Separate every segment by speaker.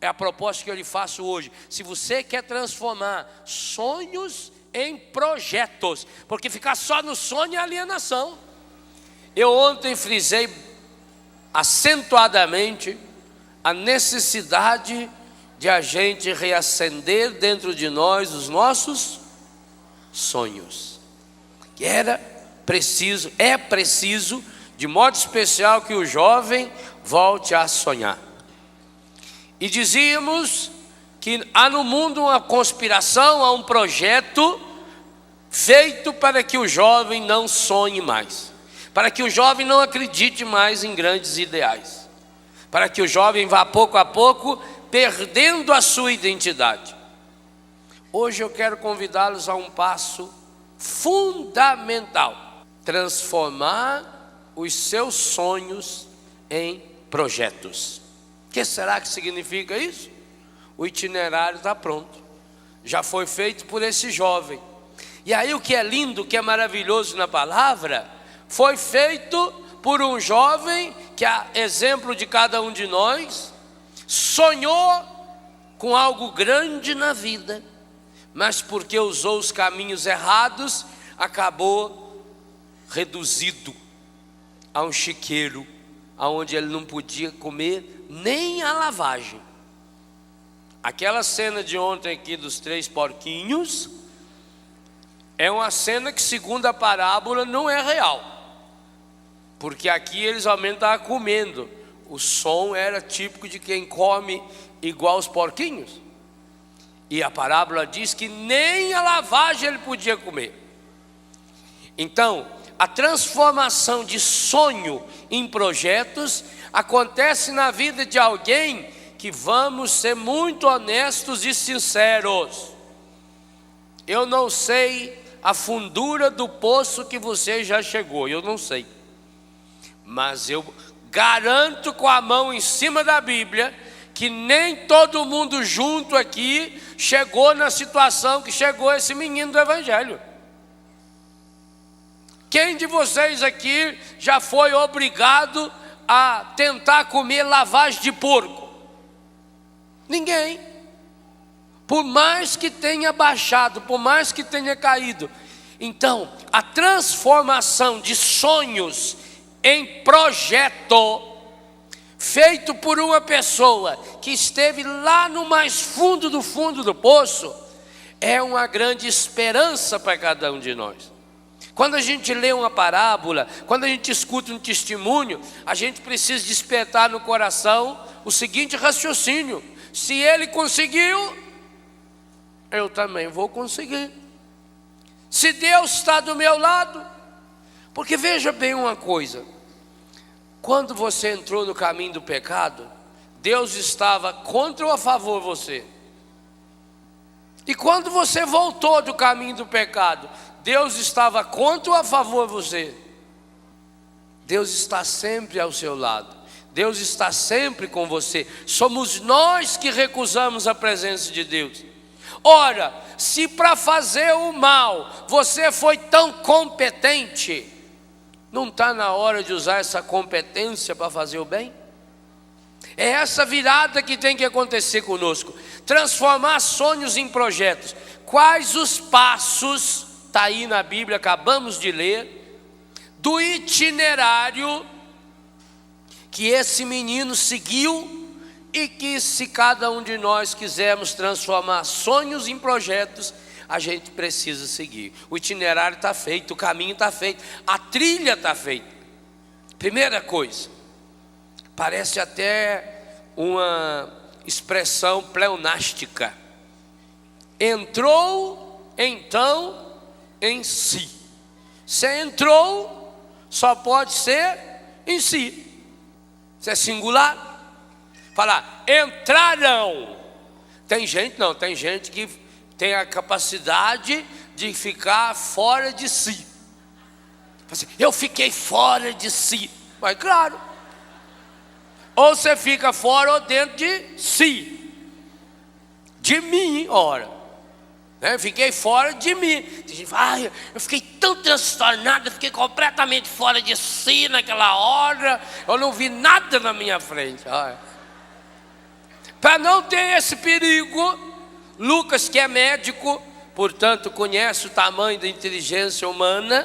Speaker 1: é a proposta que eu lhe faço hoje. Se você quer transformar sonhos em projetos, porque ficar só no sonho é alienação. Eu ontem frisei acentuadamente a necessidade de a gente reacender dentro de nós os nossos sonhos. Que é preciso, de modo especial, que o jovem volte a sonhar. E dizíamos que há no mundo uma conspiração, há um projeto feito para que o jovem não sonhe mais, para que o jovem não acredite mais em grandes ideais, para que o jovem vá pouco a pouco perdendo a sua identidade. Hoje eu quero convidá-los a um passo fundamental: transformar os seus sonhos em projetos. O que será que significa isso? O itinerário está pronto, já foi feito por esse jovem. E aí o que é lindo, o que é maravilhoso na palavra, foi feito por um jovem que, a exemplo de cada um de nós, sonhou com algo grande na vida, mas porque usou os caminhos errados, acabou reduzido a um chiqueiro, onde ele não podia comer nem a lavagem. Aquela cena de ontem aqui dos 3 porquinhos é uma cena que, segundo a parábola, não é real, porque aqui eles realmente estavam comendo. O som era típico de quem come igual os porquinhos, e a parábola diz que nem a lavagem ele podia comer. Então, a transformação de sonho em projetos acontece na vida de alguém que, vamos ser muito honestos e sinceros, eu não sei a fundura do poço que você já chegou, eu não sei, mas eu garanto com a mão em cima da Bíblia que nem todo mundo junto aqui chegou na situação que chegou esse menino do Evangelho. Quem de vocês aqui já foi obrigado a tentar comer lavagem de porco? Ninguém. Por mais que tenha baixado, por mais que tenha caído. Então, a transformação de sonhos em projeto, feito por uma pessoa que esteve lá no mais fundo do poço, é uma grande esperança para cada um de nós. Quando a gente lê uma parábola, quando a gente escuta um testemunho, a gente precisa despertar no coração o seguinte raciocínio: se ele conseguiu, eu também vou conseguir. Se Deus está do meu lado, porque veja bem uma coisa, quando você entrou no caminho do pecado, Deus estava contra ou a favor de você? E quando você voltou do caminho do pecado, Deus estava contra ou a favor de você? Deus está sempre ao seu lado, Deus está sempre com você. Somos nós que recusamos a presença de Deus. Ora, se para fazer o mal você foi tão competente, não está na hora de usar essa competência para fazer o bem? É essa virada que tem que acontecer conosco, transformar sonhos em projetos. Quais os passos, está aí na Bíblia, acabamos de ler, do itinerário que esse menino seguiu, e que, se cada um de nós quisermos transformar sonhos em projetos, a gente precisa seguir. O itinerário está feito, o caminho está feito, a trilha está feita. Primeira coisa, parece até uma expressão pleonástica: entrou então em si. Se entrou, só pode ser em si. Isso é singular. Falar, entraram. Tem gente, não, tem gente que tem a capacidade de ficar fora de si. Eu fiquei fora de si. Mas claro, ou você fica fora ou dentro de si. De mim, ora, né? Fiquei fora de mim. Tem gente que fala, eu fiquei tão transtornado, eu fiquei completamente fora de si naquela hora, eu não vi nada na minha frente. Olha. Para não ter esse perigo, Lucas, que é médico, portanto conhece o tamanho da inteligência humana,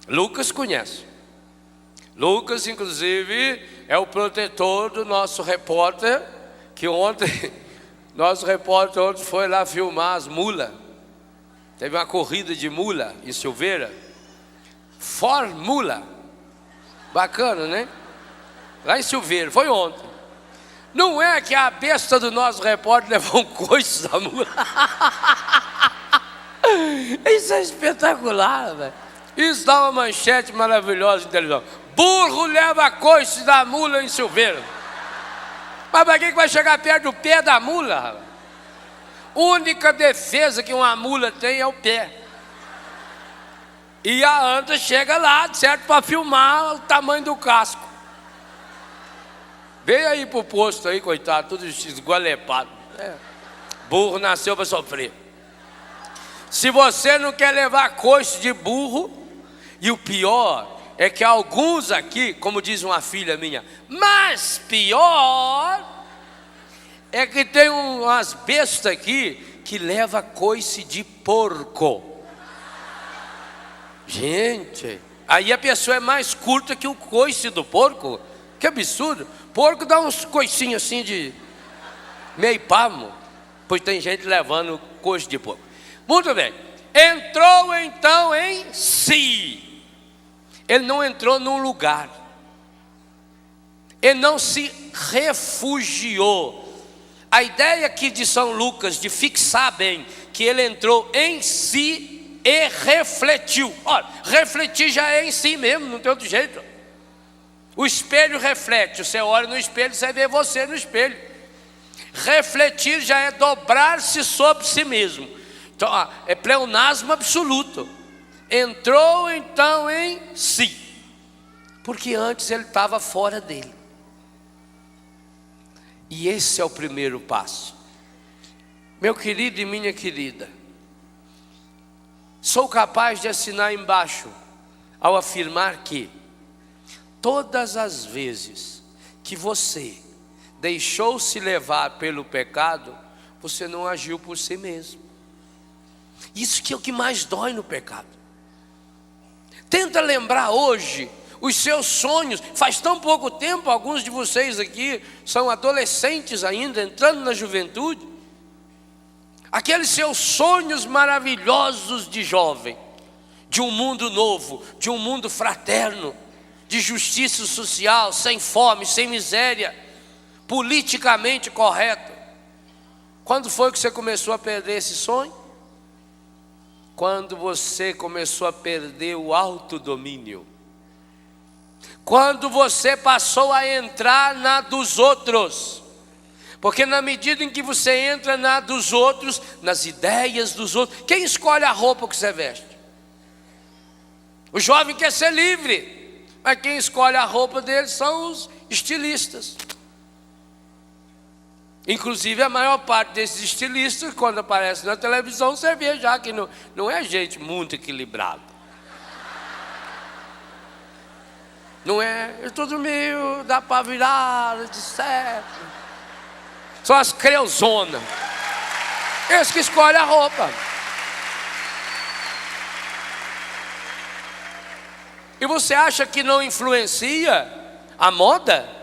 Speaker 1: Lucas conhece. Lucas, inclusive, é o protetor do nosso repórter, que ontem, nosso repórter ontem foi lá filmar as mulas. Teve uma corrida de mula em Silveira. Formula. Bacana, né? Lá em Silveira, foi ontem. Não é que a besta do nosso repórter levou um coice da mula? Isso é espetacular, velho. Isso dá uma manchete maravilhosa em televisão. Burro leva coice da mula em Silveira. Mas para que vai chegar perto do pé da mula? Única defesa que uma mula tem é o pé. E a anta chega lá, certo, para filmar o tamanho do casco. Veio aí pro posto aí, coitado, tudo esgualepado. Burro nasceu para sofrer. Se você não quer levar coice de burro, e o pior é que alguns aqui, como diz uma filha minha, mas pior é que tem umas bestas aqui que leva coice de porco. Gente, aí a pessoa é mais curta que o coice do porco. Que absurdo. Porco dá uns coicinhos assim de meio palmo. Pois tem gente levando coice de porco. Muito bem. Entrou então em si. Ele não entrou num lugar. Ele não se refugiou. A ideia aqui de São Lucas de fixar bem que ele entrou em si e refletiu. Olha, refletir já é em si mesmo, não tem outro jeito. O espelho reflete, você olha no espelho, você vê você no espelho. Refletir já é dobrar-se sobre si mesmo. Então, é pleonasmo absoluto. Entrou então em si, porque antes ele estava fora dele. E esse é o primeiro passo. Meu querido e minha querida, sou capaz de assinar embaixo ao afirmar que todas as vezes que você deixou-se levar pelo pecado, você não agiu por si mesmo. Isso que é o que mais dói no pecado. Tenta lembrar hoje os seus sonhos. Faz tão pouco tempo, alguns de vocês aqui são adolescentes ainda, entrando na juventude. Aqueles seus sonhos maravilhosos de jovem, de um mundo novo, de um mundo fraterno, de justiça social, sem fome, sem miséria, politicamente correto. Quando foi que você começou a perder esse sonho? Quando você começou a perder o autodomínio. Quando você passou a entrar na dos outros. Porque na medida em que você entra na dos outros, nas ideias dos outros, quem escolhe a roupa que você veste? O jovem quer ser livre. Mas quem escolhe a roupa dele são os estilistas. Inclusive a maior parte desses estilistas, quando aparece na televisão, você vê já que não é gente muito equilibrada. Não é, é tudo meio, dá para virar de certo. São as creuzonas. Esse que escolhe a roupa. E você acha que não influencia a moda?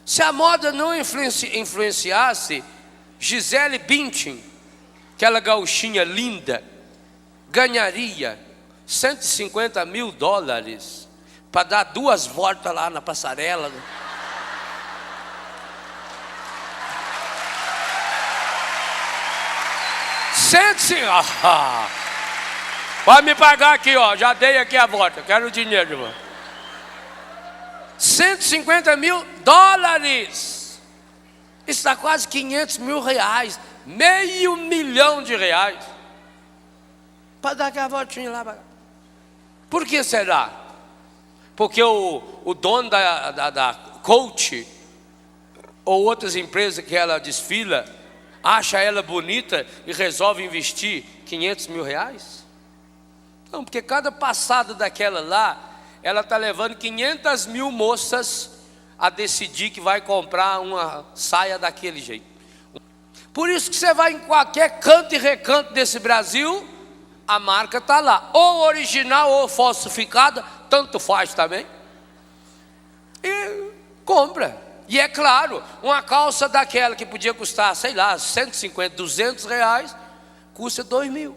Speaker 1: Se a moda não influenciasse, Gisele Bündchen, aquela gauchinha linda, ganharia $150 mil para dar 2 voltas lá na passarela. Pode me pagar aqui, ó. Já dei aqui a volta. Quero o dinheiro, irmão. $150 mil. Isso dá quase R$500 mil. R$500 mil. Para dar aquela voltinha lá. Por que será? Porque o dono da Coach ou outras empresas que ela desfila acha ela bonita e resolve investir R$500 mil? Não, porque cada passada daquela lá, ela está levando 500 mil moças a decidir que vai comprar uma saia daquele jeito. Por isso que você vai em qualquer canto e recanto desse Brasil, a marca está lá, ou original ou falsificada, tanto faz também, e compra. E é claro, uma calça daquela que podia custar, sei lá, 150, 200 reais, custa 2.000,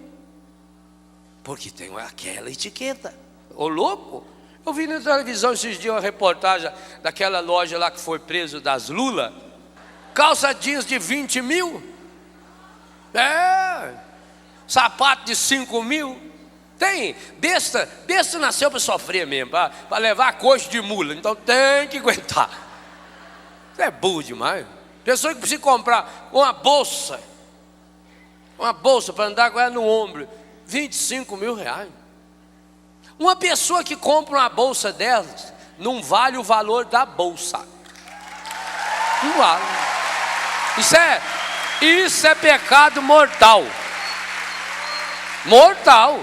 Speaker 1: porque tem aquela etiqueta. Ô louco, eu vi na televisão esses dias uma reportagem daquela loja lá que foi preso das Lula, calça jeans de 20.000, sapato de 5.000, tem, besta nasceu para sofrer mesmo, para levar coxo de mula, então tem que aguentar. É burro demais. Pessoa que precisa comprar uma bolsa para andar com ela no ombro, 25.000 reais. Uma pessoa que compra uma bolsa delas, não vale o valor da bolsa. Não vale. Isso é pecado mortal. Mortal.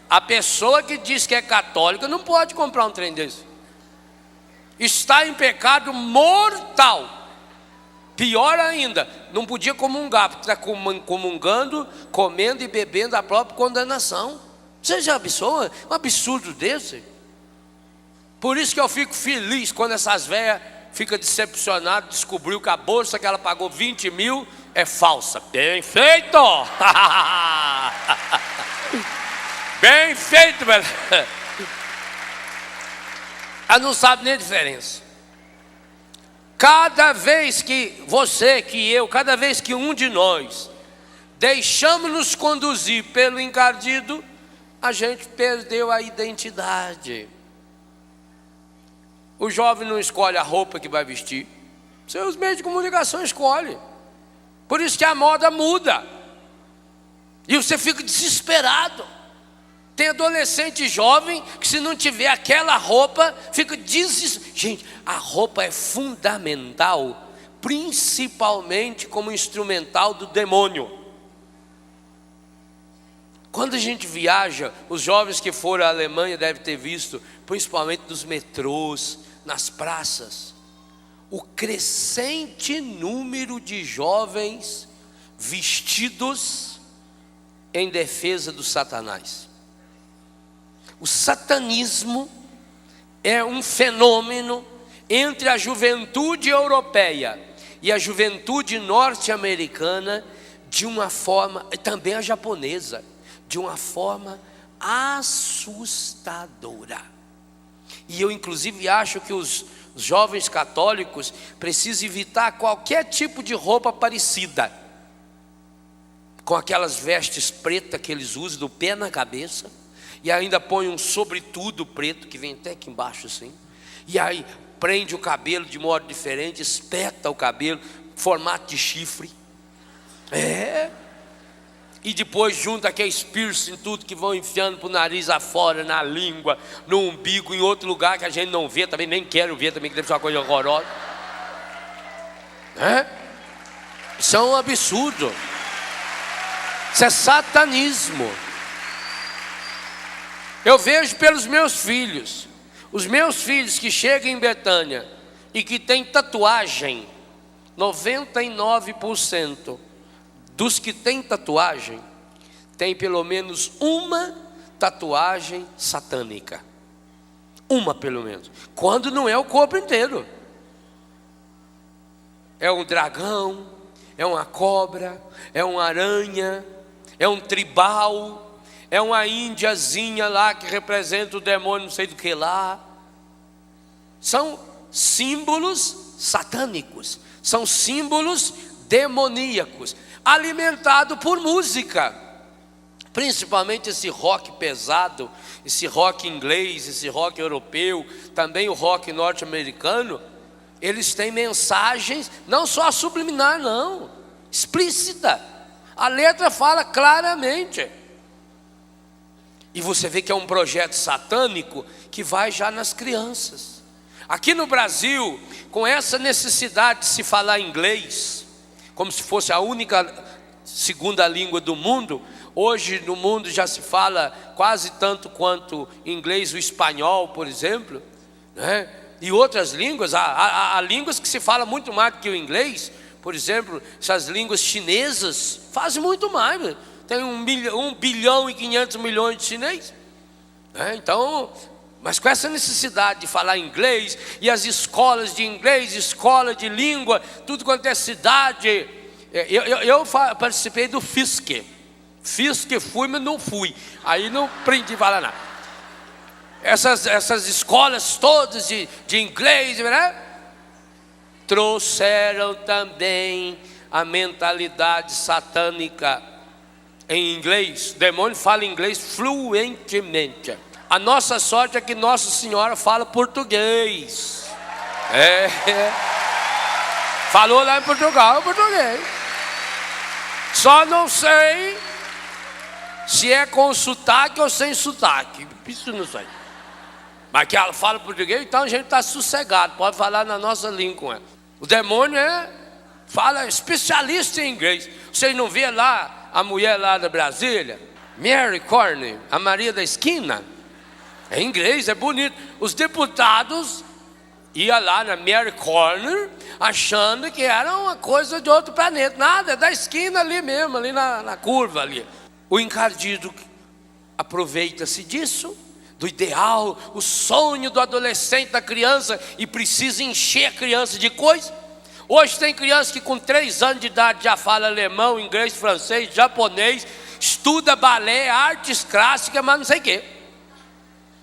Speaker 1: A pessoa que diz que é católica não pode comprar um trem desse. Está em pecado mortal. Pior ainda, não podia comungar, porque está comungando, comendo e bebendo a própria condenação. Você já pensou? Um absurdo desse. Por isso que eu fico feliz quando essas velhas ficam decepcionadas, descobriu que a bolsa que ela pagou 20.000 é falsa. Bem feito! Bem feito, velho. Ela não sabe nem a diferença. Cada vez que você, que eu, cada vez que um de nós deixamos-nos conduzir pelo encardido, a gente perdeu a identidade. O jovem não escolhe a roupa que vai vestir, seus meios de comunicação escolhem. Por isso que a moda muda e você fica desesperado. Tem adolescente jovem que, se não tiver aquela roupa, fica desesperado. Gente, a roupa é fundamental, principalmente como instrumental do demônio. Quando a gente viaja, os jovens que foram à Alemanha devem ter visto, principalmente nos metrôs, nas praças, o crescente número de jovens vestidos em defesa do Satanás. O satanismo é um fenômeno entre a juventude europeia e a juventude norte-americana, de uma forma, e também a japonesa, de uma forma assustadora. E eu inclusive acho que os jovens católicos precisam evitar qualquer tipo de roupa parecida com aquelas vestes pretas que eles usam do pé na cabeça, e ainda põe um sobretudo preto que vem até aqui embaixo assim, e aí prende o cabelo de modo diferente, espeta o cabelo, formato de chifre, e depois junta aqueles piercing, tudo que vão enfiando para o nariz afora, na língua, no umbigo, em outro lugar que a gente não vê, também nem quero ver, também que deve ser uma coisa horrorosa. Isso é um absurdo. Isso é satanismo. Eu vejo pelos meus filhos, os meus filhos que chegam em Betânia e que têm tatuagem, 99% dos que têm tatuagem, tem pelo menos uma tatuagem satânica. Uma pelo menos, quando não é o corpo inteiro. É um dragão, é uma cobra, é uma aranha, é um tribal, é uma índiazinha lá que representa o demônio não sei do que lá. São símbolos satânicos, são símbolos demoníacos, alimentado por música, principalmente esse rock pesado, esse rock inglês, esse rock europeu, também o rock norte-americano. Eles têm mensagens, não só subliminar não, explícita. A letra fala claramente. E você vê que é um projeto satânico que vai já nas crianças. Aqui no Brasil, com essa necessidade de se falar inglês, como se fosse a única segunda língua do mundo, hoje no mundo já se fala quase tanto quanto inglês o espanhol, por exemplo. né? E outras línguas, há línguas que se fala muito mais do que o inglês. Por exemplo, essas línguas chinesas fazem muito mais. Tem 1 bilhão e 500 milhões de chineses, né? Então, mas com essa necessidade de falar inglês, e as escolas de inglês, escola de língua, tudo quanto é cidade. Eu participei do FISC, fui, mas não fui. Aí não aprendi a falar nada. Essas escolas todas de inglês, né? Trouxeram também a mentalidade satânica em inglês. O demônio fala inglês fluentemente. A nossa sorte é que Nossa Senhora fala português. Falou lá em Portugal, português. Só não sei se é com sotaque ou sem sotaque. Isso não sei. Mas que ela fala português, então a gente está sossegado. Pode falar na nossa língua com ela. O demônio fala especialista em inglês. Vocês não vê lá a mulher lá da Brasília? Mary Corney, a Maria da esquina. É inglês, é bonito. Os deputados iam lá na Mary Corner achando que era uma coisa de outro planeta. Nada, é da esquina ali mesmo, ali na curva ali. O encardido aproveita-se disso, do ideal, o sonho do adolescente, da criança, e precisa encher a criança de coisa. Hoje tem criança que com 3 anos de idade já fala alemão, inglês, francês, japonês, estuda balé, artes clássicas, mas não sei o quê.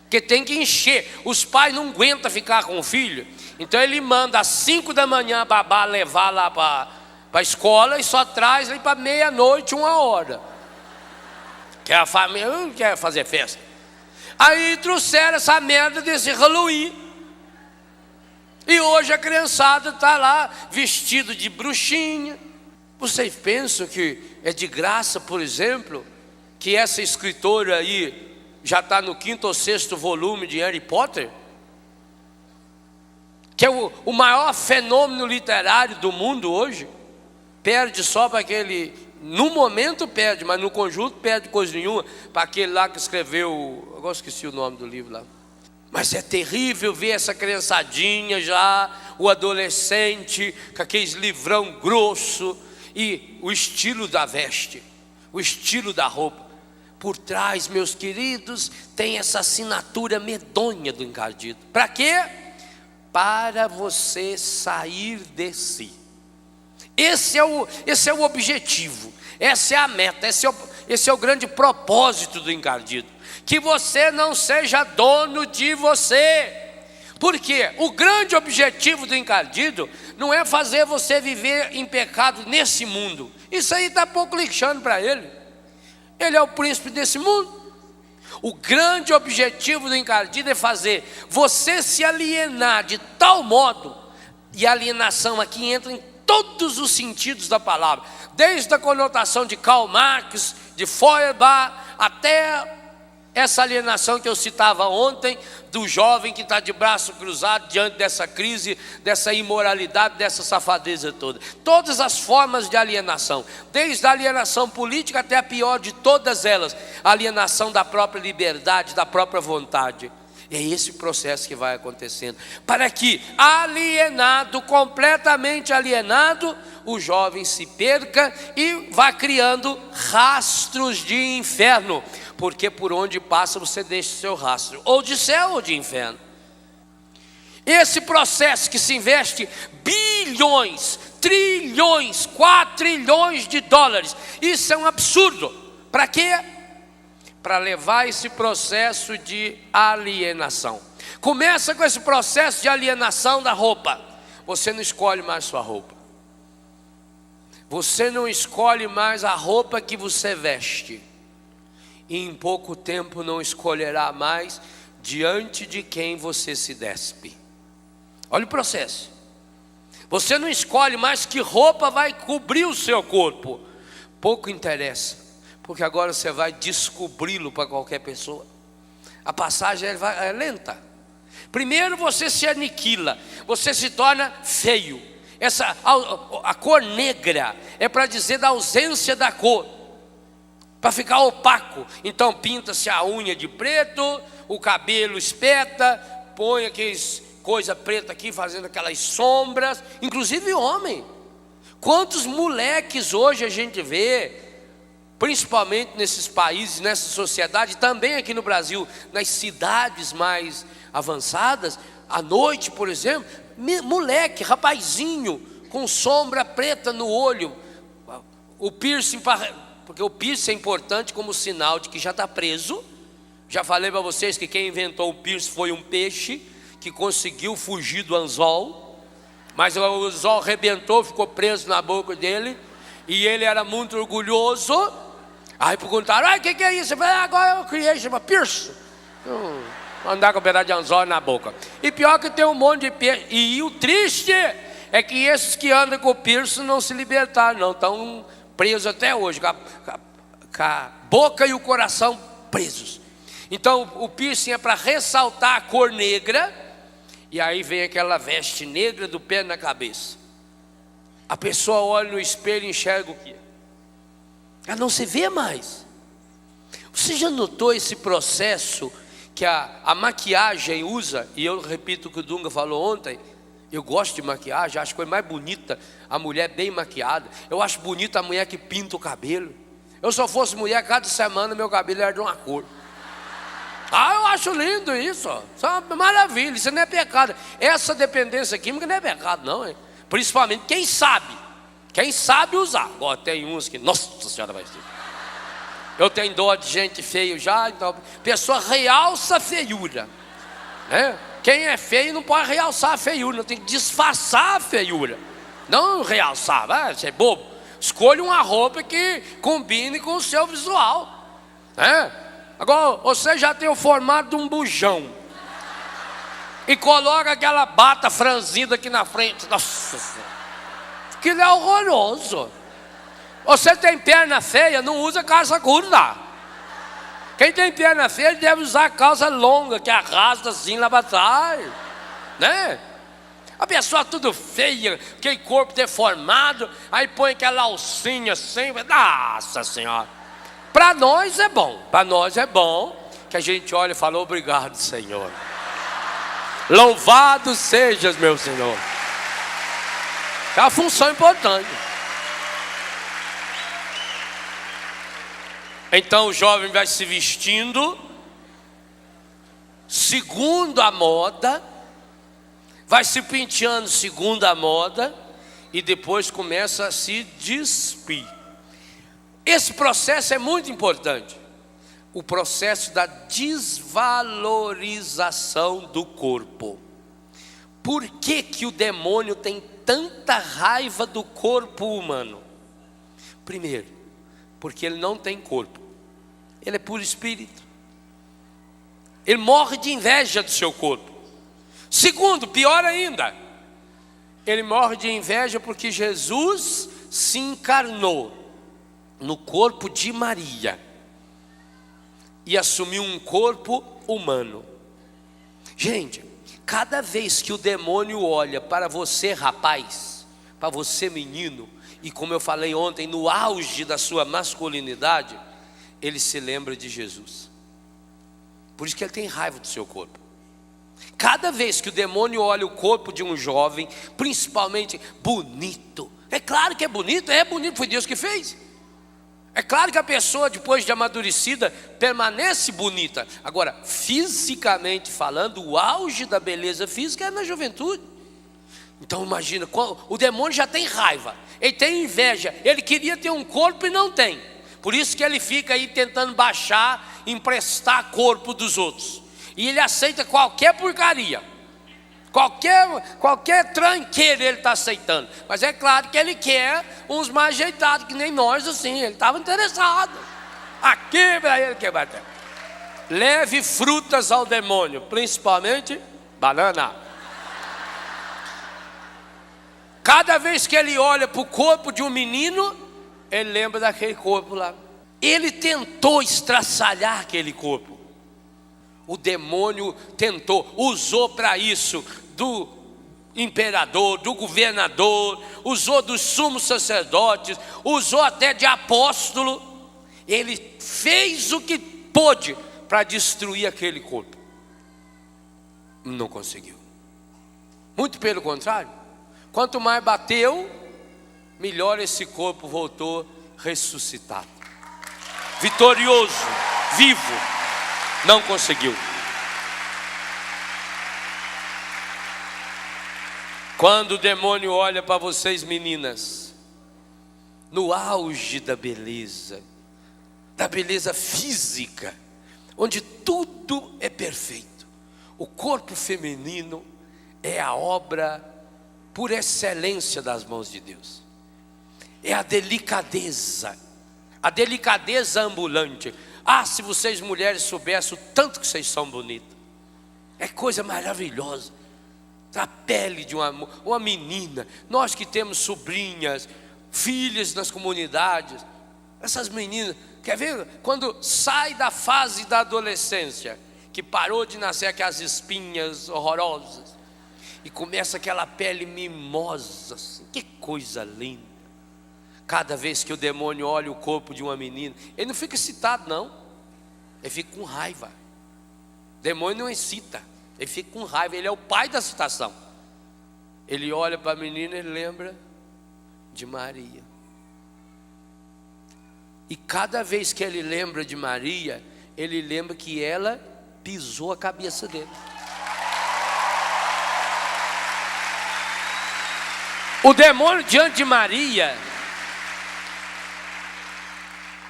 Speaker 1: Porque tem que encher. Os pais não aguentam ficar com o filho. Então ele manda às 5 da manhã a babá levar lá para a escola e só traz ali para meia-noite, 1h. Que a família não quer fazer festa. Aí trouxeram essa merda desse Halloween. E hoje a criançada está lá vestido de bruxinha. Vocês pensam que é de graça, por exemplo, que essa escritora aí já está no 5º ou 6º volume de Harry Potter, que é o maior fenômeno literário do mundo hoje? Perde só para aquele, no momento perde, mas no conjunto perde coisa nenhuma, para aquele lá que escreveu, agora esqueci o nome do livro lá. Mas é terrível ver essa criançadinha já, o adolescente, com aqueles livrão grosso, e o estilo da veste, o estilo da roupa. Por trás, meus queridos, tem essa assinatura medonha do encardido. Para quê? Para você sair de si. Esse é o objetivo, essa é a meta, esse é o grande propósito do encardido. Que você não seja dono de você. Porque o grande objetivo do encardido não é fazer você viver em pecado nesse mundo. Isso aí está pouco lixando para ele. Ele é o príncipe desse mundo. O grande objetivo do encardido é fazer você se alienar de tal modo, e a alienação aqui entra em todos os sentidos da palavra, desde a conotação de Karl Marx, de Feuerbach, até essa alienação que eu citava ontem, do jovem que está de braço cruzado diante dessa crise, dessa imoralidade, dessa safadeza toda. Todas as formas de alienação, desde a alienação política até a pior de todas elas, a alienação da própria liberdade, da própria vontade. É esse processo que vai acontecendo, para que alienado, completamente alienado, o jovem se perca e vá criando rastros de inferno, porque por onde passa você deixa o seu rastro, ou de céu ou de inferno. Esse processo que se investe bilhões, trilhões, quatrilhões de dólares, isso é um absurdo. Para quê? Para levar esse processo de alienação. Começa com esse processo de alienação da roupa. Você não escolhe mais sua roupa. Você não escolhe mais a roupa que você veste. E em pouco tempo não escolherá mais diante de quem você se despe. Olha o processo. Você não escolhe mais que roupa vai cobrir o seu corpo. Pouco interessa, porque agora você vai descobri-lo para qualquer pessoa. A passagem é lenta. Primeiro você se aniquila, você se torna feio. A cor negra é para dizer da ausência da cor, para ficar opaco. Então pinta-se a unha de preto, o cabelo espeta, põe aqueles coisa preta aqui, fazendo aquelas sombras, inclusive homem. Quantos moleques hoje a gente vê, principalmente nesses países, nessa sociedade, também aqui no Brasil, nas cidades mais avançadas, à noite, por exemplo, moleque, rapazinho, com sombra preta no olho, o piercing, porque o piercing é importante como sinal de que já está preso. Já falei para vocês que quem inventou o piercing foi um peixe que conseguiu fugir do anzol, mas o anzol arrebentou, ficou preso na boca dele, e ele era muito orgulhoso. Aí perguntaram: o que é isso? Eu falei: agora eu criei, chama piercing. Andar com um pedaço de anzol na boca. E pior que tem um monte de peixe. E o triste é que esses que andam com o piercing não se libertaram, não, estão presos até hoje, com a boca e o coração presos. Então o piercing é para ressaltar a cor negra. E aí vem aquela veste negra do pé na cabeça. A pessoa olha no espelho e enxerga o quê? Ela não se vê mais. Você já notou esse processo que a maquiagem usa? E eu repito o que o Dunga falou ontem. Eu gosto de maquiagem, acho que foi mais bonita a mulher bem maquiada. Eu acho bonita a mulher que pinta o cabelo. Eu, se eu fosse mulher, cada semana meu cabelo era de uma cor. Eu acho lindo isso, isso é uma maravilha, isso não é pecado. Essa dependência química não é pecado não, hein? Principalmente quem sabe usar. Agora tem uns que, nossa senhora, vai ser. Eu tenho dó de gente feio já, então a pessoa realça a feiura, né? Quem é feio não pode realçar a feiura, não tem que disfarçar a feiura, não realçar, vai ser bobo. Escolha uma roupa que combine com o seu visual, né? Agora, você já tem o formato de um bujão e coloca aquela bata franzida aqui na frente. Nossa Senhora, aquilo é horroroso. Você tem perna feia, não usa calça curta. Quem tem perna feia deve usar calça longa, que arrasta assim lá para trás, né? A pessoa tudo feia, aquele corpo deformado, aí põe aquela alcinha assim. Nossa Senhora. Para nós é bom que a gente olha e fala: obrigado, Senhor. Louvado sejas, meu Senhor. É uma função importante. Então o jovem vai se vestindo segundo a moda, vai se penteando segundo a moda, e depois começa a se despir. Esse processo é muito importante. O processo da desvalorização do corpo. Por que que o demônio tem tanta raiva do corpo humano? Primeiro, porque ele não tem corpo. Ele é puro espírito. Ele morre de inveja do seu corpo. Segundo, pior ainda, ele morre de inveja porque Jesus se encarnou no corpo de Maria e assumiu um corpo humano. Gente, cada vez que o demônio olha para você, rapaz, para você, menino, e como eu falei ontem, no auge da sua masculinidade, ele se lembra de Jesus. Por isso que ele tem raiva do seu corpo. Cada vez que o demônio olha o corpo de um jovem, principalmente bonito, é claro que é bonito, foi Deus que fez. É claro que a pessoa, depois de amadurecida, permanece bonita. Agora, fisicamente falando, o auge da beleza física é na juventude. Então imagina, o demônio já tem raiva, ele tem inveja, ele queria ter um corpo e não tem. Por isso que ele fica aí tentando baixar, emprestar corpo dos outros. E ele aceita qualquer porcaria. Qualquer tranqueira ele está aceitando. Mas é claro que ele quer uns mais ajeitados, que nem nós assim. Ele estava interessado. Aqui para ele que bater. Leve frutas ao demônio, principalmente banana. Cada vez que ele olha para o corpo de um menino, ele lembra daquele corpo lá. Ele tentou estraçalhar aquele corpo. O demônio tentou, usou para isso do imperador, do governador, usou dos sumos sacerdotes, usou até de apóstolo. Ele fez o que pôde para destruir aquele corpo. Não conseguiu. Muito pelo contrário. Quanto mais bateu, melhor esse corpo voltou ressuscitado, vitorioso, vivo. Não conseguiu. Quando o demônio olha para vocês, meninas, no auge da beleza física, onde tudo é perfeito, o corpo feminino é a obra por excelência das mãos de Deus. É a delicadeza ambulante. Ah, se vocês mulheres soubessem o tanto que vocês são bonitas. É coisa maravilhosa. A pele de uma menina. Nós que temos sobrinhas, filhas nas comunidades, essas meninas, quer ver? Quando sai da fase da adolescência, que parou de nascer aquelas espinhas horrorosas, e começa aquela pele mimosa, assim, que coisa linda. Cada vez que o demônio olha o corpo de uma menina, ele não fica excitado não, ele fica com raiva. O demônio não excita, ele fica com raiva, ele é o pai da excitação. Ele olha para a menina e lembra de Maria. E cada vez que ele lembra de Maria, ele lembra que ela pisou a cabeça dele. O demônio diante de Maria,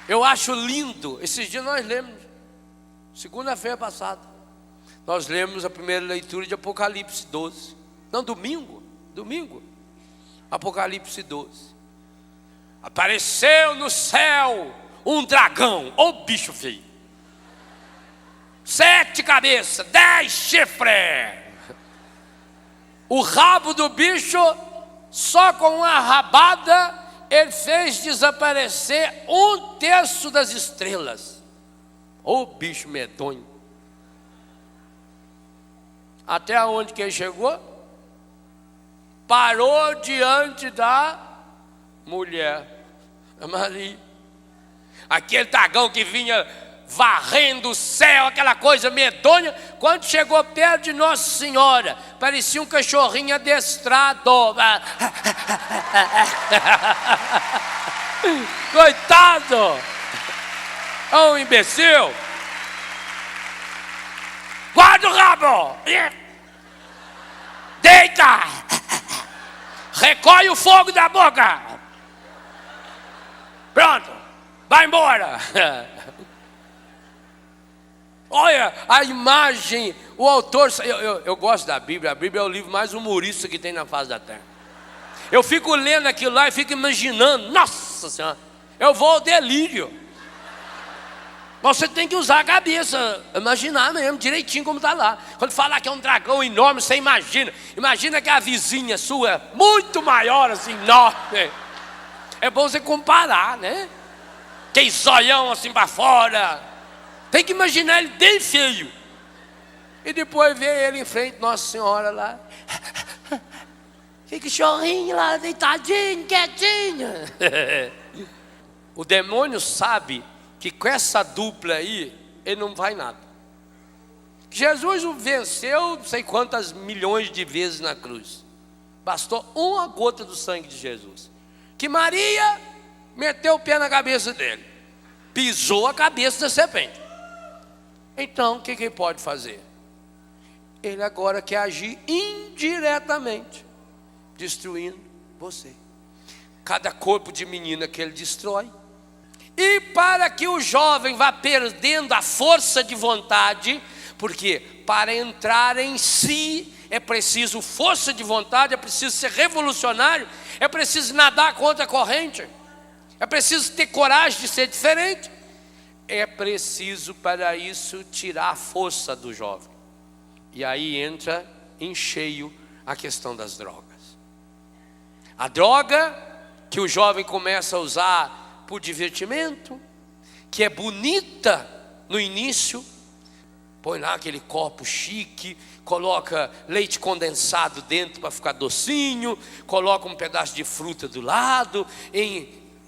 Speaker 1: eu acho lindo. Esses dias nós lemos, segunda-feira passada, nós lemos a primeira leitura de Apocalipse 12. Não, domingo, Apocalipse 12. Apareceu no céu um dragão, ô bicho feio, 7 cabeças, 10 chifres. O rabo do bicho, só com uma rabada, ele fez desaparecer 1/3 das estrelas. Ô bicho medonho. Até onde que ele chegou? Parou diante da mulher, a Maria. Aquele dragão que vinha varrendo o céu, aquela coisa medonha, quando chegou perto de Nossa Senhora, parecia um cachorrinho adestrado. Coitado, é um imbecil. Guarda o rabo, deita, recolhe o fogo da boca, pronto, vai embora. Olha a imagem, o autor, eu gosto da Bíblia. A Bíblia é o livro mais humorista que tem na face da terra. Eu fico lendo aquilo lá e fico imaginando, nossa Senhora, eu vou ao delírio. Você tem que usar a cabeça, imaginar mesmo, direitinho como está lá. Quando falar que é um dragão enorme, você imagina que a vizinha sua é muito maior, assim, enorme. É bom você comparar, né? Aquele zoião assim para fora. Tem que imaginar ele bem feio. E depois ver ele em frente, Nossa Senhora lá. Fica chorinho lá, deitadinho, quietinho. O demônio sabe que com essa dupla aí, ele não vai nada. Jesus o venceu não sei quantas milhões de vezes na cruz. Bastou uma gota do sangue de Jesus. Que Maria meteu o pé na cabeça dele. Pisou a cabeça da serpente. Então, o que ele pode fazer? Ele agora quer agir indiretamente, destruindo você. Cada corpo de menina que ele destrói. E para que o jovem vá perdendo a força de vontade, porque para entrar em si é preciso força de vontade, é preciso ser revolucionário, é preciso nadar contra a corrente, é preciso ter coragem de ser diferente. É preciso para isso tirar a força do jovem. E aí entra em cheio a questão das drogas. A droga que o jovem começa a usar por divertimento, que é bonita no início, põe lá aquele copo chique, coloca leite condensado dentro para ficar docinho, coloca um pedaço de fruta do lado,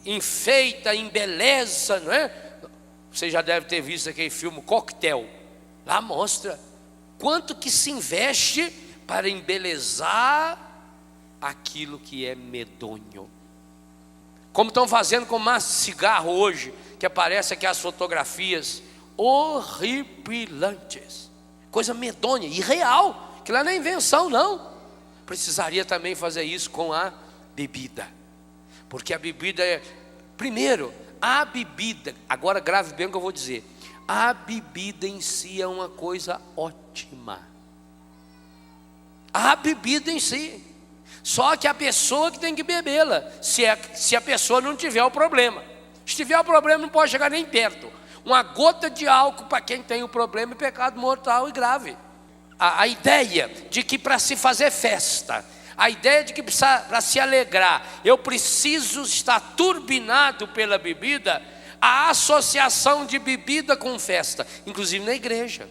Speaker 1: enfeita, embeleza, não é? Você já deve ter visto aquele filme Coquetel. Lá mostra quanto que se investe para embelezar aquilo que é medonho. Como estão fazendo com maço de cigarro hoje, que aparece aqui as fotografias horripilantes, coisa medonha, irreal, que lá não é invenção não. Precisaria também fazer isso com a bebida, porque a bebida é, primeiro, a bebida, agora grave bem o que eu vou dizer, a bebida em si é uma coisa ótima, a bebida em si, só que a pessoa que tem que bebê-la, se a pessoa não tiver o problema. Se tiver o problema, não pode chegar nem perto. Uma gota de álcool para quem tem o problema é pecado mortal e grave. A ideia de que para se fazer festa, a ideia de que para se alegrar, eu preciso estar turbinado pela bebida, a associação de bebida com festa, inclusive na igreja.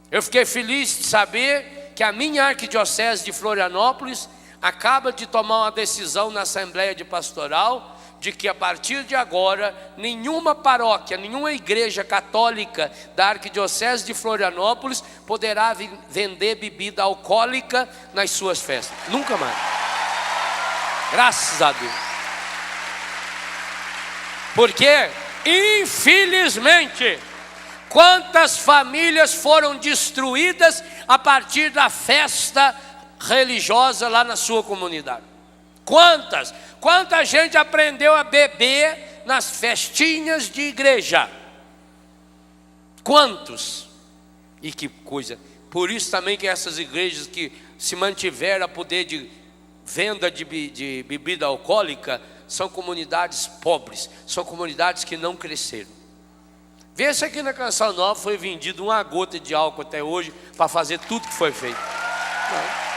Speaker 1: Eu fiquei feliz de saber que a minha arquidiocese de Florianópolis acaba de tomar uma decisão na Assembleia de Pastoral, de que a partir de agora, nenhuma paróquia, nenhuma igreja católica da arquidiocese de Florianópolis poderá vender bebida alcoólica nas suas festas, nunca mais, graças a Deus. Porque, infelizmente, quantas famílias foram destruídas a partir da festa religiosa lá na sua comunidade? Quanta gente aprendeu a beber nas festinhas de igreja? Quantos? E que coisa. Por isso também que essas igrejas que se mantiveram a poder de venda de bebida alcoólica são comunidades pobres, são comunidades que não cresceram. Vê se aqui na Canção Nova foi vendido uma gota de álcool até hoje para fazer tudo que foi feito. Não.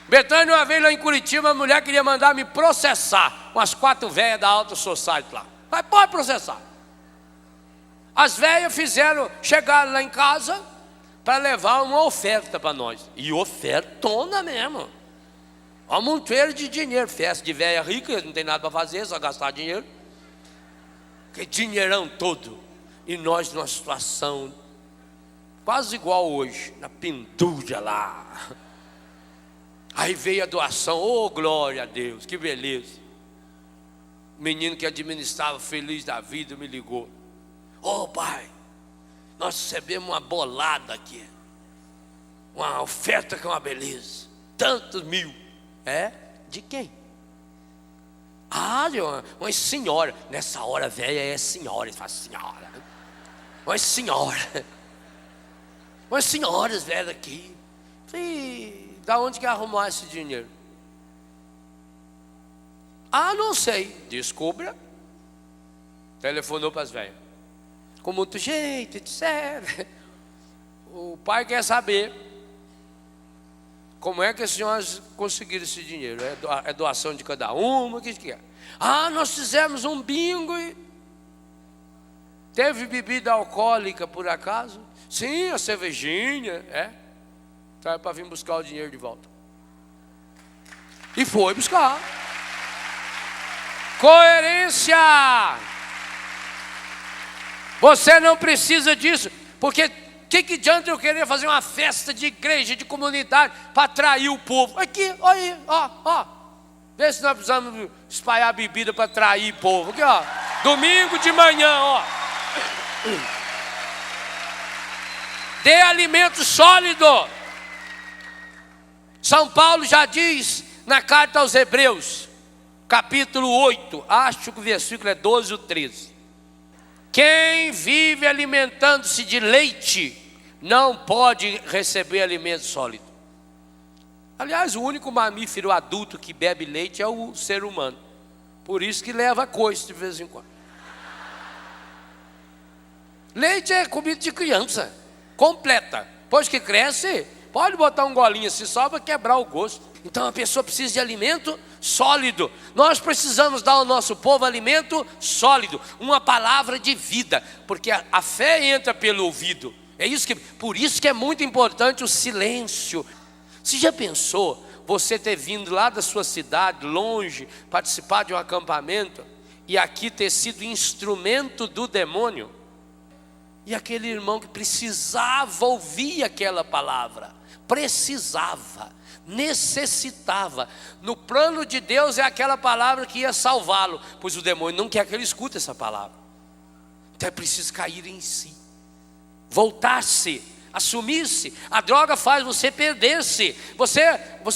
Speaker 1: Betânia, uma vez lá em Curitiba, a mulher queria mandar me processar, umas 4 velhas da Alta Society lá. Mas pode processar. As velhas chegaram lá em casa para levar uma oferta para nós. E ofertona mesmo. Um monteiro de dinheiro, festa de velha rica, não tem nada para fazer, só gastar dinheiro. Que dinheirão todo. E nós numa situação quase igual hoje, na pendura lá. Aí veio a doação, oh glória a Deus, que beleza. O menino que administrava feliz da vida me ligou. Oh pai, nós recebemos uma bolada aqui. Uma oferta que é uma beleza. Tantos mil. É? De quem? Ah, de uma senhora. Nessa hora velha é senhora. Ele fala senhora. Uma senhora. Umas senhoras velhas aqui. E da onde que arrumou esse dinheiro? Ah, não sei. Descubra. Telefonou para as velhas. Com muito jeito, etc. O pai quer saber como é que as senhoras conseguiram esse dinheiro. É doação de cada uma? O que é? Ah, nós fizemos um bingo e teve bebida alcoólica por acaso? Sim, a cervejinha, Então é para vir buscar o dinheiro de volta. E foi buscar. Coerência. Você não precisa disso, porque que adianta eu querer fazer uma festa de igreja, de comunidade, para atrair o povo? Aqui, olha aí, ó. Vê se nós precisamos espalhar bebida para atrair o povo. Aqui, ó. Domingo de manhã, ó. Dê alimento sólido. São Paulo já diz na carta aos Hebreus, capítulo 8, acho que o versículo é 12 ou 13. Quem vive alimentando-se de leite não pode receber alimento sólido. Aliás, o único mamífero adulto que bebe leite é o ser humano. Por isso que leva coice de vez em quando. Leite é comida de criança, completa. Depois que cresce, pode botar um golinho assim só para quebrar o gosto. Então a pessoa precisa de alimento sólido. Nós precisamos dar ao nosso povo alimento sólido, uma palavra de vida, porque a fé entra pelo ouvido. Por isso que é muito importante o silêncio. Você já pensou você ter vindo lá da sua cidade, longe, participar de um acampamento, e aqui ter sido instrumento do demônio. E aquele irmão que precisava ouvir aquela palavra, precisava, necessitava. No plano de Deus é aquela palavra que ia salvá-lo, pois o demônio não quer que ele escute essa palavra. Então é preciso cair em si, voltar-se, assumir-se. A droga faz você perder-se. Você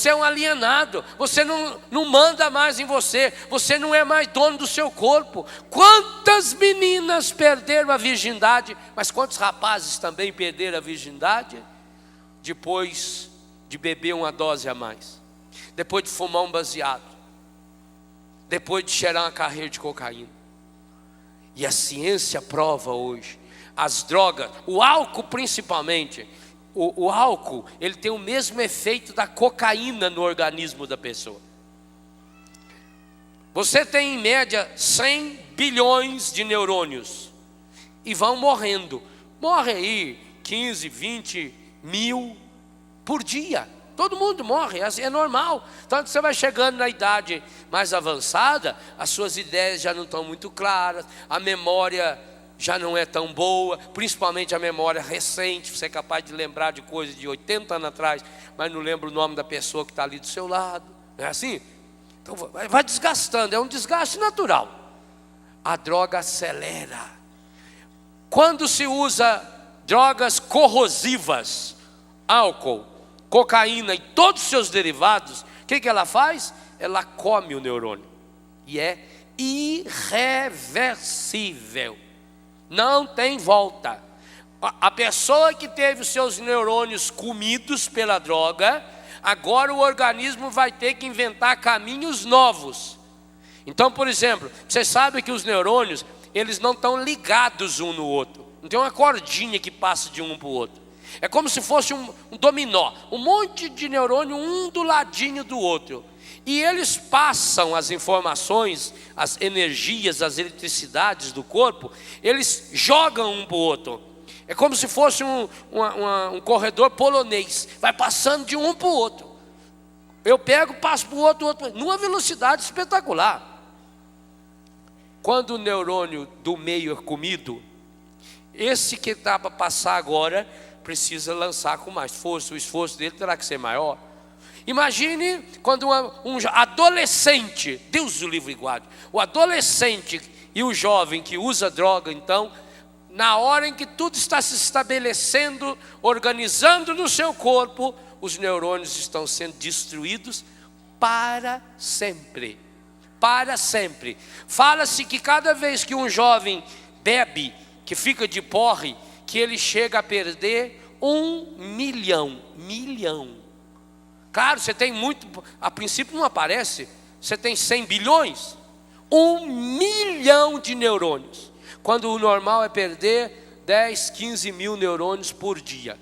Speaker 1: é um alienado. Você não manda mais em você. Você não é mais dono do seu corpo. Quantas meninas perderam a virgindade? Mas quantos rapazes também perderam a virgindade? Depois de beber uma dose a mais, depois de fumar um baseado, depois de cheirar uma carreira de cocaína. E a ciência prova hoje, as drogas, o álcool principalmente, o álcool, ele tem o mesmo efeito da cocaína no organismo da pessoa. Você tem em média 100 bilhões de neurônios e vão morrendo. Morre aí 15, 20 mil por dia. Todo mundo morre, é normal. Tanto você vai chegando na idade mais avançada, as suas ideias já não estão muito claras, a memória já não é tão boa, principalmente a memória recente. Você é capaz de lembrar de coisas de 80 anos atrás, mas não lembra o nome da pessoa que está ali do seu lado. Não é assim? Então vai desgastando, é um desgaste natural. A droga acelera. Quando se usa drogas corrosivas, álcool, cocaína e todos os seus derivados, o que ela faz? Ela come o neurônio. E é irreversível. Não tem volta. A pessoa que teve os seus neurônios comidos pela droga, agora o organismo vai ter que inventar caminhos novos. Então, por exemplo, você sabe que os neurônios, eles não estão ligados um no outro. Não tem uma cordinha que passa de um para o outro. É como se fosse um dominó, um monte de neurônio, um do ladinho do outro. E eles passam as informações, as energias, as eletricidades do corpo, eles jogam um para o outro. É como se fosse um corredor polonês, vai passando de um para o outro. Eu pego, passo para o outro, numa velocidade espetacular. Quando o neurônio do meio é comido, esse que está para passar agora, precisa lançar com mais força, o esforço dele terá que ser maior. Imagine quando um adolescente, Deus o livre e guarde, o adolescente e o jovem que usa droga, então, na hora em que tudo está se estabelecendo, organizando no seu corpo, os neurônios estão sendo destruídos para sempre. Para sempre. Fala-se que cada vez que um jovem bebe, que fica de porre, que ele chega a perder 1 milhão. Claro, você tem muito, a princípio não aparece, você tem 100 bilhões, 1 milhão de neurônios, quando o normal é perder 10, 15 mil neurônios por dia,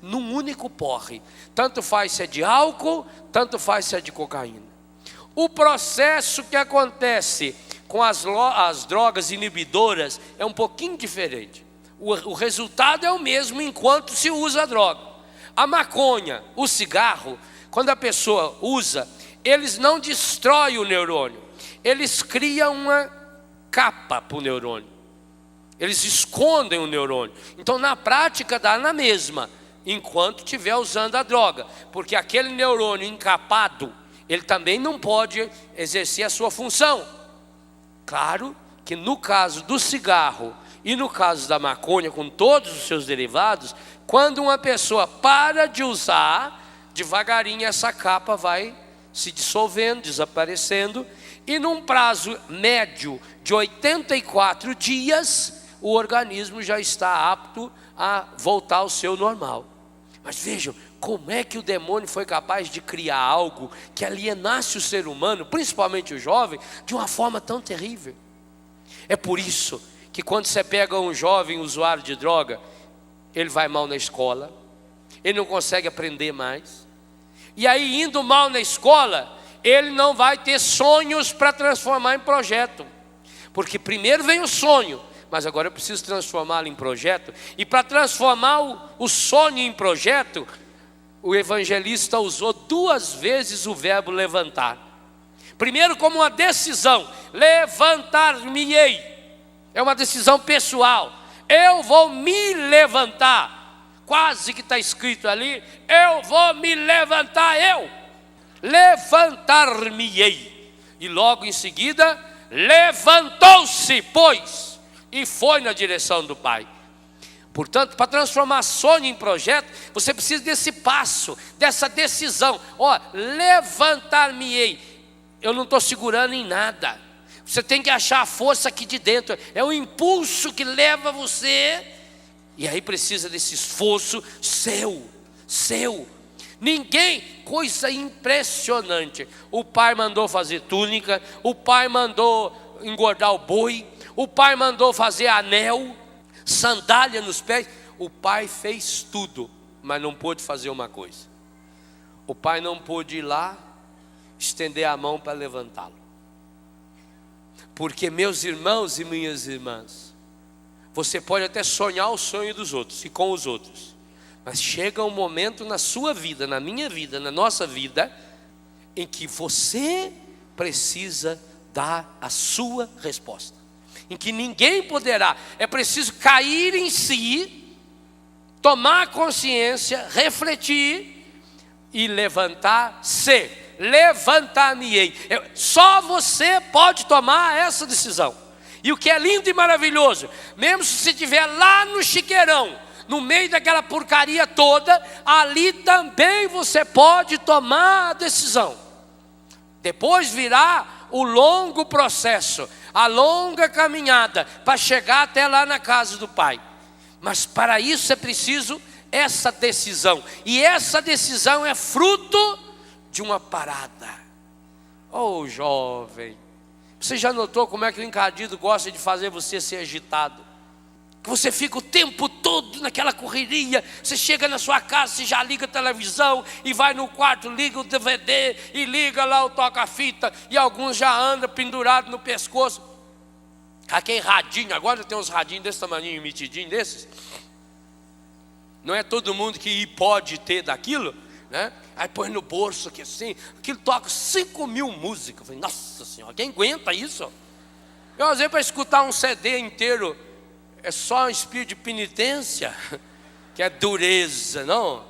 Speaker 1: num único porre, tanto faz se é de álcool, tanto faz se é de cocaína. O processo que acontece com as drogas inibidoras é um pouquinho diferente. O resultado é o mesmo enquanto se usa a droga. A maconha, o cigarro, quando a pessoa usa, eles não destroem o neurônio, eles criam uma capa para o neurônio, eles escondem o neurônio. Então na prática dá na mesma, enquanto estiver usando a droga, porque aquele neurônio encapado, ele também não pode exercer a sua função. Claro que no caso do cigarro e no caso da maconha, com todos os seus derivados, quando uma pessoa para de usar, devagarinho essa capa vai se dissolvendo, desaparecendo, e num prazo médio de 84 dias, o organismo já está apto a voltar ao seu normal. Mas vejam, como é que o demônio foi capaz de criar algo que alienasse o ser humano, principalmente o jovem, de uma forma tão terrível? É por isso que quando você pega um jovem usuário de droga, ele vai mal na escola, ele não consegue aprender mais, e aí indo mal na escola, ele não vai ter sonhos para transformar em projeto, porque primeiro vem o sonho, mas agora eu preciso transformá-lo em projeto, e para transformar o sonho em projeto, o evangelista usou 2 vezes o verbo levantar. Primeiro, como uma decisão: levantar-me-ei. É uma decisão pessoal. Eu vou me levantar. Quase que está escrito ali: eu vou me levantar, eu. Levantar-me-ei. E logo em seguida, levantou-se, pois, e foi na direção do Pai. Portanto, para transformar sonho em projeto, você precisa desse passo, dessa decisão. Levantar-me-ei. Eu não estou segurando em nada. Você tem que achar a força aqui de dentro. É o impulso que leva você. E aí precisa desse esforço seu. Ninguém, coisa impressionante. O pai mandou fazer túnica, o pai mandou engordar o boi, o pai mandou fazer anel, sandália nos pés. O pai fez tudo, mas não pôde fazer uma coisa. O pai não pôde ir lá estender a mão para levantá-lo. Porque, meus irmãos e minhas irmãs, você pode até sonhar o sonho dos outros e com os outros, mas chega um momento na sua vida, na minha vida, na nossa vida, em que você precisa dar a sua resposta, em que ninguém poderá. É preciso cair em si, tomar consciência, refletir e levantar-se. Levantar-me-ei. Só você pode tomar essa decisão. E o que é lindo e maravilhoso, mesmo se você estiver lá no chiqueirão, no meio daquela porcaria toda, ali também você pode tomar a decisão. Depois virá o longo processo, a longa caminhada para chegar até lá na casa do Pai. Mas para isso é preciso essa decisão. E essa decisão é fruto de uma parada. Oh, jovem, você já notou como é que o encardido gosta de fazer você ser agitado? Que você fica o tempo todo naquela correria. Você chega na sua casa, você já liga a televisão e vai no quarto, liga o DVD e liga lá o toca-fita, e alguns já andam pendurados no pescoço. Aquele radinho, agora tem uns radinhos desse tamanho, metidinho desses. Não é todo mundo que pode ter daquilo, né? Aí põe no bolso aqui assim, aquilo toca 5.000 músicas. Eu falei, nossa senhora, quem aguenta isso? Eu às vezes para escutar um CD inteiro é só um espírito de penitência, que é dureza, não?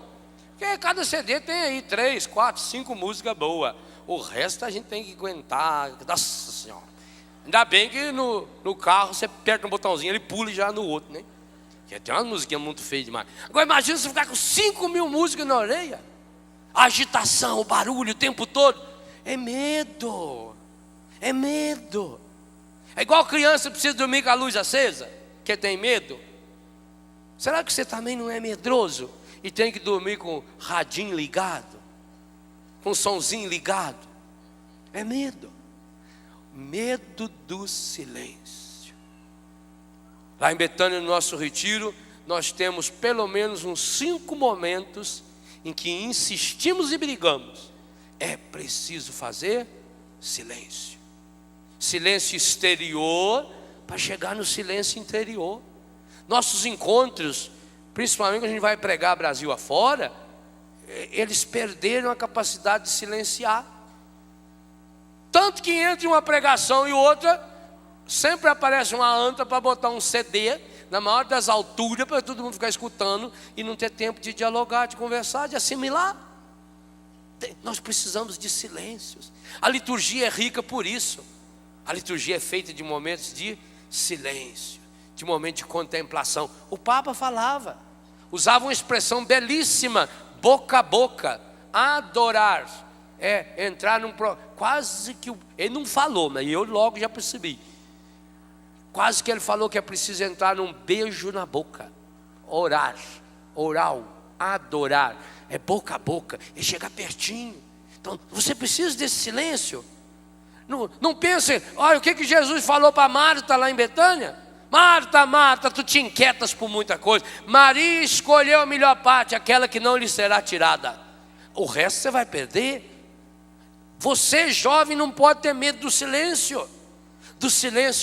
Speaker 1: Porque cada CD tem aí 3, 4, 5 músicas boas. O resto a gente tem que aguentar. Nossa senhora. Ainda bem que no carro você aperta um botãozinho, ele pula já no outro, né? Porque tem uma musiquinha muito feia demais. Agora imagina você ficar com 5.000 músicas na orelha. A agitação, o barulho o tempo todo. É medo. É medo. É igual criança que precisa dormir com a luz acesa, que tem medo. Será que você também não é medroso e tem que dormir com o radinho ligado, com o somzinho ligado? É medo. Medo do silêncio. Lá em Betânia, no nosso retiro, nós temos pelo menos uns 5 momentos em que insistimos e brigamos. É preciso fazer silêncio. Silêncio exterior para chegar no silêncio interior. Nossos encontros, principalmente quando a gente vai pregar Brasil afora, eles perderam a capacidade de silenciar. Tanto que entre uma pregação e outra, sempre aparece uma anta para botar um CD na maior das alturas para todo mundo ficar escutando e não ter tempo de dialogar, de conversar, de assimilar. Nós precisamos de silêncios. A liturgia é rica por isso. A liturgia é feita de momentos de silêncio, de momentos de contemplação. O Papa falava, usava uma expressão belíssima, boca a boca, adorar. Entrar num... Quase que... Ele não falou, mas eu logo já percebi. Quase que ele falou que é preciso entrar num beijo na boca. Orar, oral, adorar. É boca a boca, é chegar pertinho. Então, você precisa desse silêncio. Não pense, olha o que Jesus falou para Marta lá em Betânia. Marta, Marta, tu te inquietas por muita coisa. Maria escolheu a melhor parte, aquela que não lhe será tirada. O resto você vai perder. Você, jovem, não pode ter medo do silêncio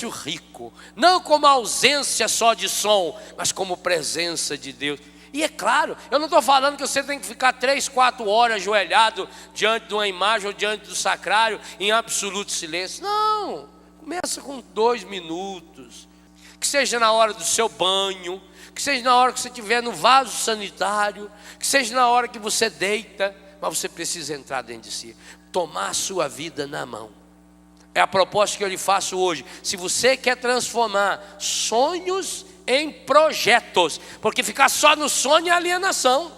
Speaker 1: rico, não como ausência só de som, mas como presença de Deus. E é claro, eu não estou falando que você tem que ficar 3, 4 horas ajoelhado diante de uma imagem ou diante do sacrário em absoluto silêncio. Não, começa com 2 minutos. Que seja na hora do seu banho, que seja na hora que você estiver no vaso sanitário, que seja na hora que você deita, mas você precisa entrar dentro de si, tomar a sua vida na mão. É a proposta que eu lhe faço hoje. Se você quer transformar sonhos em projetos, porque ficar só no sonho é alienação.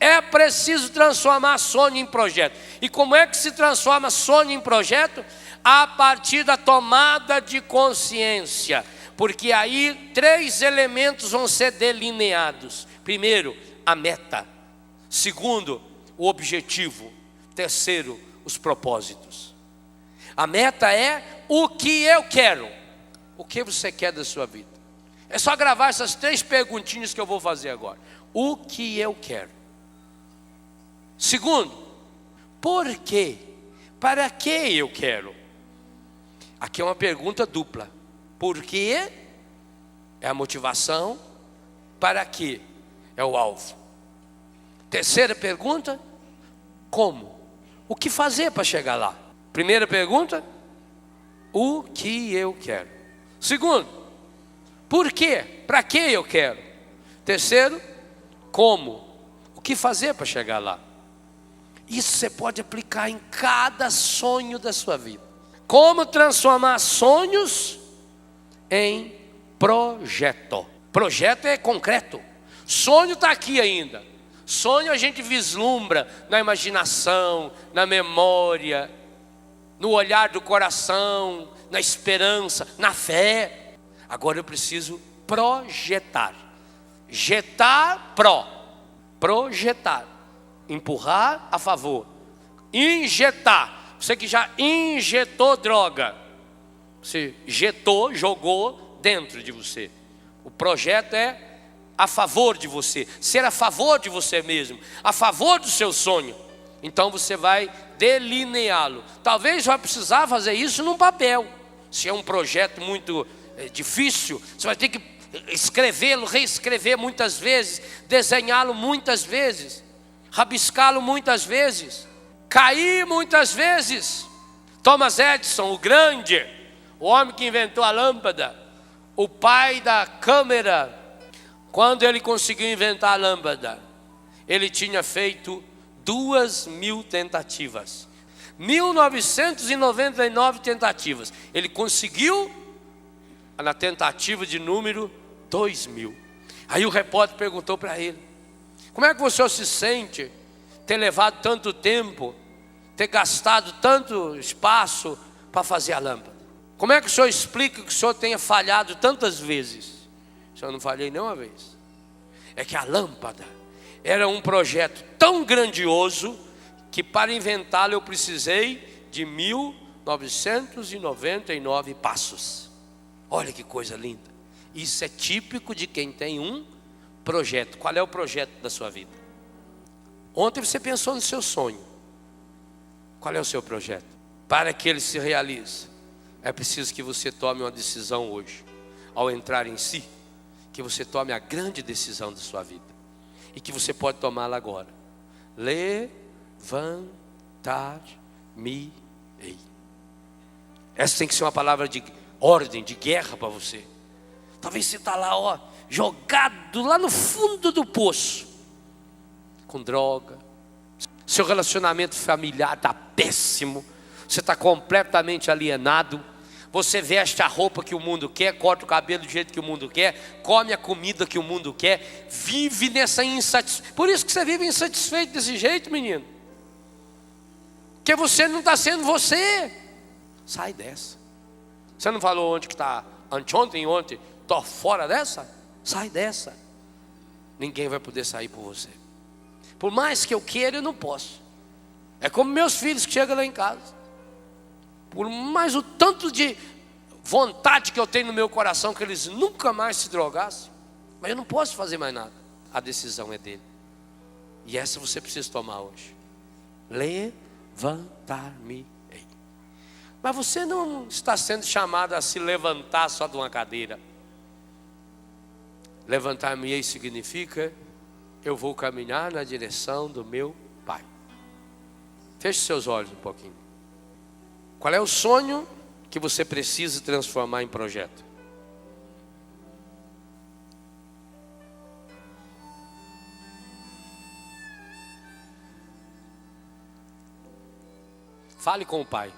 Speaker 1: É preciso transformar sonho em projeto. E como é que se transforma sonho em projeto? A partir da tomada de consciência. Porque aí 3 elementos vão ser delineados. Primeiro, a meta. Segundo, o objetivo. Terceiro, os propósitos. A meta é o que eu quero. O que você quer da sua vida? É só gravar essas 3 perguntinhas que eu vou fazer agora. O que eu quero? Segundo, por quê? Para que eu quero? Aqui é uma pergunta dupla. Por quê? É a motivação. Para quê? É o alvo. Terceira pergunta, como? O que fazer para chegar lá? Primeira pergunta, o que eu quero? Segundo, por quê? Para que eu quero? Terceiro, como? O que fazer para chegar lá? Isso você pode aplicar em cada sonho da sua vida. Como transformar sonhos em projeto. Projeto é concreto. Sonho está aqui ainda. Sonho a gente vislumbra na imaginação, na memória, no olhar do coração, na esperança, na fé. Agora eu preciso projetar. Jetar, projetar. Empurrar a favor. Injetar. Você que já injetou droga. Você injetou, jogou dentro de você. O projeto é a favor de você. Ser a favor de você mesmo. A favor do seu sonho. Então você vai delineá-lo. Talvez vai precisar fazer isso num papel. Se é um projeto muito difícil, você vai ter que escrevê-lo, reescrever muitas vezes, desenhá-lo muitas vezes, rabiscá-lo muitas vezes, cair muitas vezes. Thomas Edison, o grande, o homem que inventou a lâmpada, o pai da câmera, quando ele conseguiu inventar a lâmpada, ele tinha feito 2.000 tentativas, 1999 tentativas. Ele conseguiu na tentativa de número 2.000. Aí o repórter perguntou para ele: como é que o senhor se sente ter levado tanto tempo, ter gastado tanto espaço para fazer a lâmpada? Como é que o senhor explica que o senhor tenha falhado tantas vezes? O senhor não falhei nenhuma vez. É que a lâmpada era um projeto tão grandioso que para inventá-lo eu precisei de 1999 passos. Olha que coisa linda. Isso é típico de quem tem um projeto. Qual é o projeto da sua vida? Ontem você pensou no seu sonho. Qual é o seu projeto? Para que ele se realize, é preciso que você tome uma decisão hoje. Ao entrar em si, que você tome a grande decisão da sua vida. E que você pode tomá-la agora. Levantar-me-ei. Essa tem que ser uma palavra de ordem, de guerra para você. Talvez você está lá, jogado lá no fundo do poço, com droga. Seu relacionamento familiar está péssimo. Você está completamente alienado. Você veste a roupa que o mundo quer, corta o cabelo do jeito que o mundo quer, come a comida que o mundo quer, vive nessa insatisfação. Por isso que você vive insatisfeito desse jeito, menino. Porque você não está sendo você. Sai dessa. Você não falou ontem que está, anteontem, estou fora dessa? Sai dessa. Ninguém vai poder sair por você. Por mais que eu queira, eu não posso. É como meus filhos que chegam lá em casa. Por mais o tanto de vontade que eu tenho no meu coração que eles nunca mais se drogassem, mas eu não posso fazer mais nada. A decisão é dele. E essa você precisa tomar hoje. Levantar-me-ei. Mas você não está sendo chamado a se levantar só de uma cadeira. Levantar-me-ei significa eu vou caminhar na direção do meu Pai. Feche seus olhos um pouquinho. Qual é o sonho que você precisa transformar em projeto? Fale com o Pai.